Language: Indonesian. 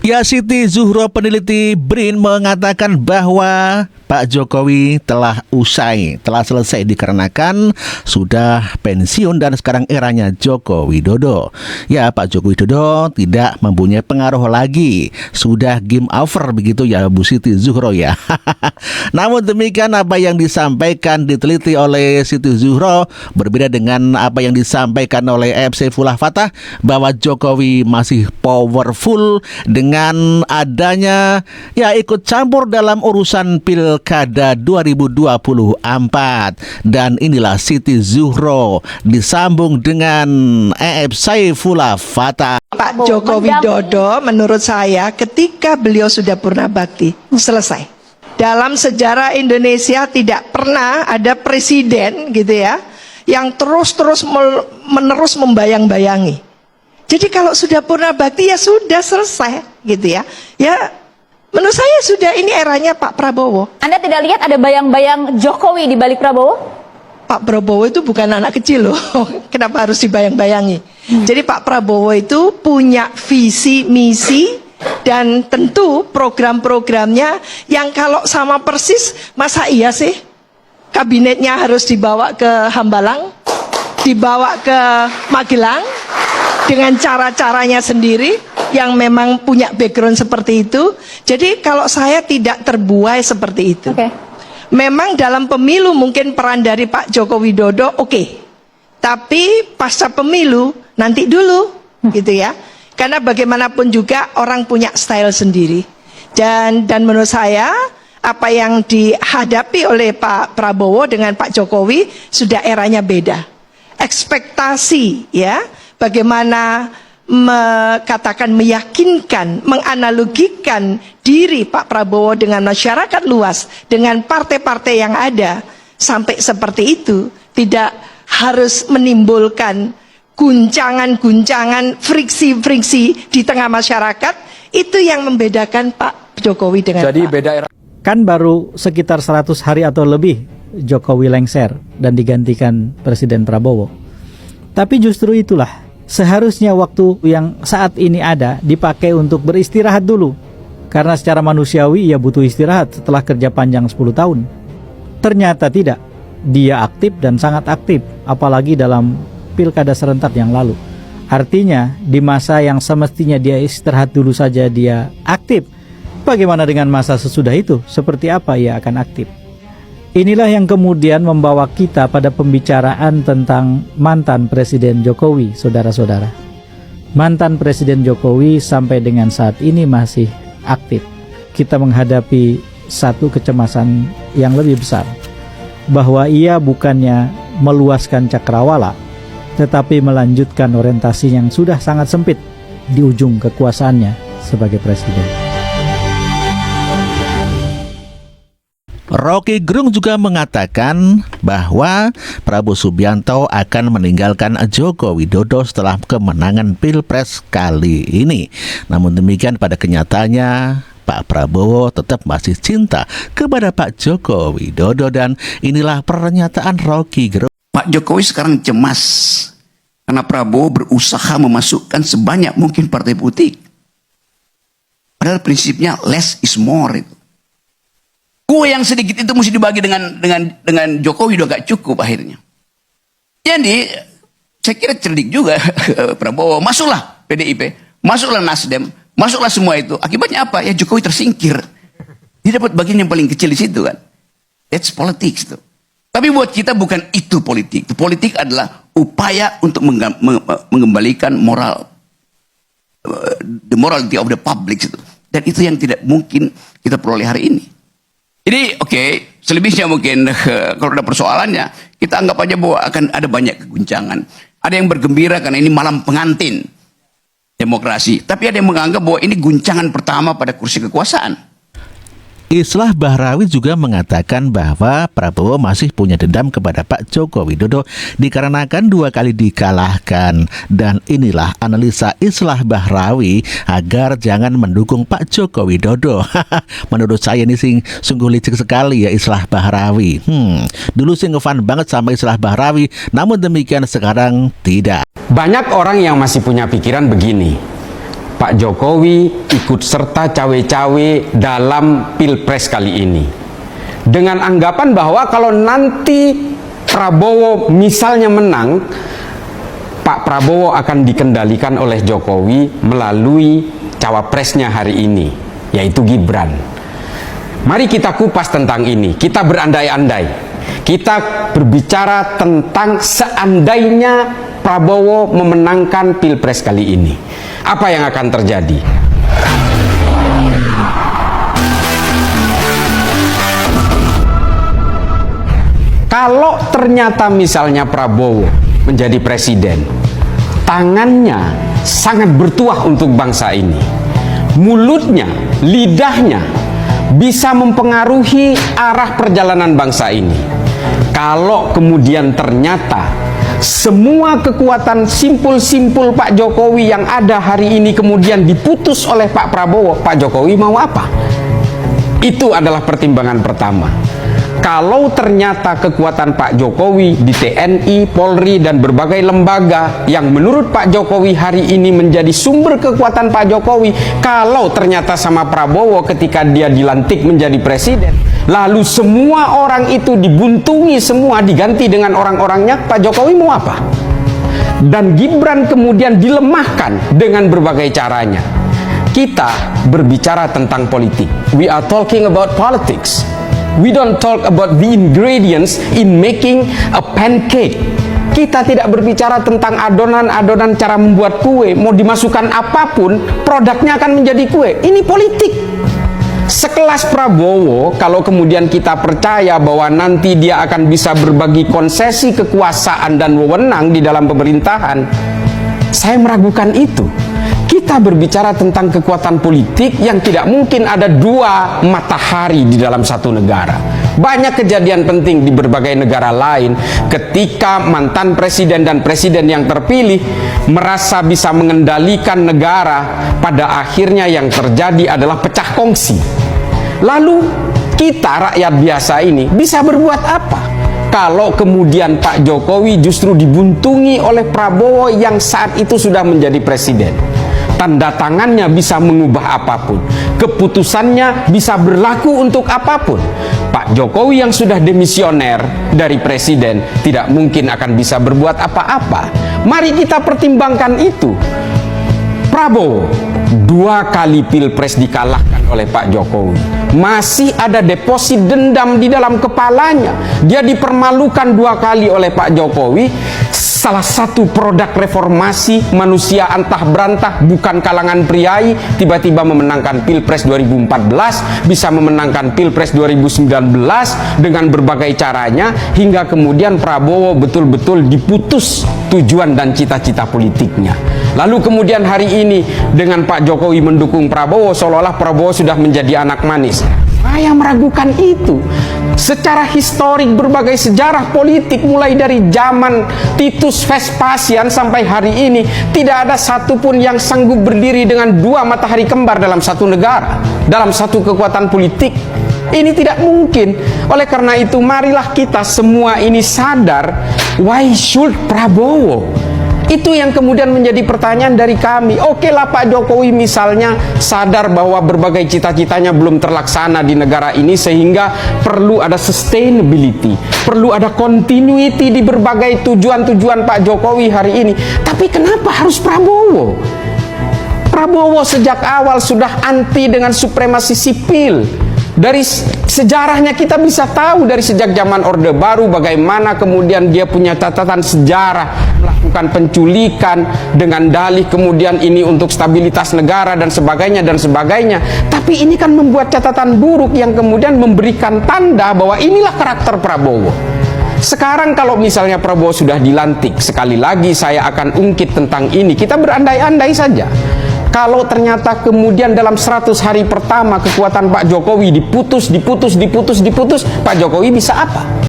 Ya, Siti Zuhro, peneliti BRIN, mengatakan bahwa Pak Jokowi telah selesai dikarenakan sudah pensiun dan sekarang eranya Joko Widodo. Ya, Pak Joko Widodo tidak mempunyai pengaruh lagi. Sudah game over begitu ya, Bu Siti Zuhro ya. Namun demikian, apa yang disampaikan diteliti oleh Siti Zuhro berbeda dengan apa yang disampaikan oleh FC Fulah Fatah, bahwa Jokowi masih powerful dengan adanya ikut campur dalam urusan Pilkada 2024. Dan inilah Siti Zuhro disambung dengan Saifullah Fatah. Pak Joko Widodo menurut saya ketika beliau sudah purna bakti selesai. Dalam sejarah Indonesia tidak pernah ada presiden gitu ya yang menerus membayang-bayangi. Jadi kalau sudah purna bakti ya sudah selesai gitu ya. Ya menurut saya sudah ini eranya Pak Prabowo. Anda tidak lihat ada bayang-bayang Jokowi di balik Prabowo? Pak Prabowo itu bukan anak kecil loh. Kenapa harus dibayang-bayangi? Jadi Pak Prabowo itu punya visi misi dan tentu program-programnya yang kalau sama persis, masa iya sih kabinetnya harus dibawa ke Hambalang, dibawa ke Magelang dengan cara-caranya sendiri yang memang punya background seperti itu. Jadi kalau saya tidak terbuai seperti itu. Memang dalam pemilu mungkin peran dari Pak Joko Widodo oke. Tapi pasca pemilu nanti dulu gitu ya. Karena bagaimanapun juga orang punya style sendiri. Dan menurut saya apa yang dihadapi oleh Pak Prabowo dengan Pak Jokowi sudah eranya beda. Ekspektasi ya, bagaimana meyakinkan, menganalogikan diri Pak Prabowo dengan masyarakat luas, dengan partai-partai yang ada, sampai seperti itu, tidak harus menimbulkan guncangan-guncangan, friksi-friksi di tengah masyarakat. Itu yang membedakan Pak Jokowi dengan Jadi Pak. beda era. Kan baru sekitar 100 hari atau lebih Jokowi lengser dan digantikan Presiden Prabowo. Tapi justru itulah, seharusnya waktu yang saat ini ada dipakai untuk beristirahat dulu. Karena secara manusiawi ia butuh istirahat setelah kerja panjang 10 tahun. Ternyata tidak. Dia aktif dan sangat aktif, apalagi dalam pilkada serentak yang lalu. Artinya di masa yang semestinya dia istirahat dulu saja dia aktif. Bagaimana dengan masa sesudah itu? Seperti apa ia akan aktif? Inilah yang kemudian membawa kita pada pembicaraan tentang mantan Presiden Jokowi, saudara-saudara. Mantan Presiden Jokowi sampai dengan saat ini masih aktif. Kita menghadapi satu kecemasan yang lebih besar, bahwa ia bukannya meluaskan cakrawala, tetapi melanjutkan orientasi yang sudah sangat sempit di ujung kekuasaannya sebagai presiden. Rocky Gerung juga mengatakan bahwa Prabowo Subianto akan meninggalkan Joko Widodo setelah kemenangan Pilpres kali ini. Namun demikian, pada kenyataannya Pak Prabowo tetap masih cinta kepada Pak Joko Widodo, dan inilah pernyataan Rocky Gerung. Pak Jokowi sekarang cemas karena Prabowo berusaha memasukkan sebanyak mungkin partai politik. Padahal prinsipnya less is more itu. Kue yang sedikit itu mesti dibagi dengan Jokowi udah gak cukup akhirnya. Jadi saya kira cerdik juga Prabowo. Masuklah PDIP, masuklah Nasdem, masuklah semua itu. Akibatnya apa? Ya Jokowi tersingkir. Dia dapat bagian yang paling kecil di situ kan. That's politics tuh. Tapi buat kita bukan itu politik. Politik adalah upaya untuk mengembalikan moral, the morality of the public itu. Dan itu yang tidak mungkin kita peroleh hari ini. Jadi selebihnya mungkin kalau ada persoalannya, kita anggap aja bahwa akan ada banyak keguncangan. Ada yang bergembira karena ini malam pengantin demokrasi. Tapi ada yang menganggap bahwa ini guncangan pertama pada kursi kekuasaan. Islah Bahrawi juga mengatakan bahwa Prabowo masih punya dendam kepada Pak Joko Widodo dikarenakan 2 kali dikalahkan. Dan inilah analisa Islah Bahrawi agar jangan mendukung Pak Joko Widodo. Menurut saya ini sungguh licik sekali ya Islah Bahrawi. Dulu sih ngefan banget sama Islah Bahrawi, namun demikian sekarang tidak. Banyak orang yang masih punya pikiran begini. Pak Jokowi ikut serta cawe-cawe dalam Pilpres kali ini dengan anggapan bahwa kalau nanti Prabowo misalnya menang, Pak Prabowo akan dikendalikan oleh Jokowi melalui cawapresnya hari ini, yaitu Gibran. Mari kita kupas tentang ini, kita berandai-andai, kita berbicara tentang seandainya Prabowo memenangkan Pilpres kali ini, apa yang akan terjadi? Kalau ternyata misalnya Prabowo menjadi presiden, tangannya sangat bertuah untuk bangsa ini, mulutnya, lidahnya bisa mempengaruhi arah perjalanan bangsa ini. Kalau kemudian ternyata semua kekuatan simpul-simpul Pak Jokowi yang ada hari ini kemudian diputus oleh Pak Prabowo, Pak Jokowi mau apa? Itu adalah pertimbangan pertama. Kalau ternyata kekuatan Pak Jokowi di TNI, Polri, dan berbagai lembaga yang menurut Pak Jokowi hari ini menjadi sumber kekuatan Pak Jokowi, kalau ternyata sama Prabowo ketika dia dilantik menjadi presiden, lalu semua orang itu dibuntungi semua, diganti dengan orang-orangnya, Pak Jokowi mau apa? Dan Gibran kemudian dilemahkan dengan berbagai caranya. Kita berbicara tentang politik. We are talking about politics. We don't talk about the ingredients in making a pancake. Kita tidak berbicara tentang adonan-adonan cara membuat kue. Mau dimasukkan apapun, produknya akan menjadi kue. Ini politik. Sekelas Prabowo, kalau kemudian kita percaya bahwa nanti dia akan bisa berbagi konsesi kekuasaan dan wewenang di dalam pemerintahan, saya meragukan itu. Kita berbicara tentang kekuatan politik yang tidak mungkin ada dua matahari di dalam satu negara. Banyak kejadian penting di berbagai negara lain ketika mantan presiden dan presiden yang terpilih merasa bisa mengendalikan negara, pada akhirnya yang terjadi adalah pecah kongsi. Lalu kita rakyat biasa ini bisa berbuat apa kalau kemudian Pak Jokowi justru dibuntungi oleh Prabowo yang saat itu sudah menjadi presiden? Tanda tangannya bisa mengubah apapun, keputusannya bisa berlaku untuk apapun. Pak Jokowi yang sudah demisioner dari presiden tidak mungkin akan bisa berbuat apa-apa. Mari kita pertimbangkan itu. Prabowo 2 kali Pilpres dikalahkan oleh Pak Jokowi, masih ada deposit dendam di dalam kepalanya. Dia dipermalukan 2 kali oleh Pak Jokowi. Salah satu produk reformasi, manusia antah berantah, bukan kalangan priai, tiba-tiba memenangkan Pilpres 2014, bisa memenangkan Pilpres 2019 dengan berbagai caranya, hingga kemudian Prabowo betul-betul diputus tujuan dan cita-cita politiknya. Lalu kemudian hari ini dengan Pak Jokowi mendukung Prabowo, seolah-olah Prabowo sudah menjadi anak manis. Saya meragukan itu. Secara historik berbagai sejarah politik mulai dari zaman Titus Vespasian sampai hari ini tidak ada satupun yang sanggup berdiri dengan 2 matahari kembar dalam satu negara, dalam satu kekuatan politik. Ini tidak mungkin. Oleh karena itu marilah kita semua ini sadar, why should Prabowo? Itu yang kemudian menjadi pertanyaan dari kami. Oke lah Pak Jokowi misalnya sadar bahwa berbagai cita-citanya belum terlaksana di negara ini, sehingga perlu ada sustainability, perlu ada continuity di berbagai tujuan-tujuan Pak Jokowi hari ini. Tapi kenapa harus Prabowo? Prabowo sejak awal sudah anti dengan supremasi sipil. Dari sejarahnya kita bisa tahu, dari sejak zaman Orde Baru bagaimana kemudian dia punya catatan sejarah melakukan penculikan dengan dalih kemudian ini untuk stabilitas negara dan sebagainya dan sebagainya. Tapi ini kan membuat catatan buruk yang kemudian memberikan tanda bahwa inilah karakter Prabowo. Sekarang kalau misalnya Prabowo sudah dilantik, sekali lagi saya akan ungkit tentang ini, kita berandai-andai saja. Kalau ternyata kemudian dalam 100 hari pertama kekuatan Pak Jokowi diputus, Pak Jokowi bisa apa?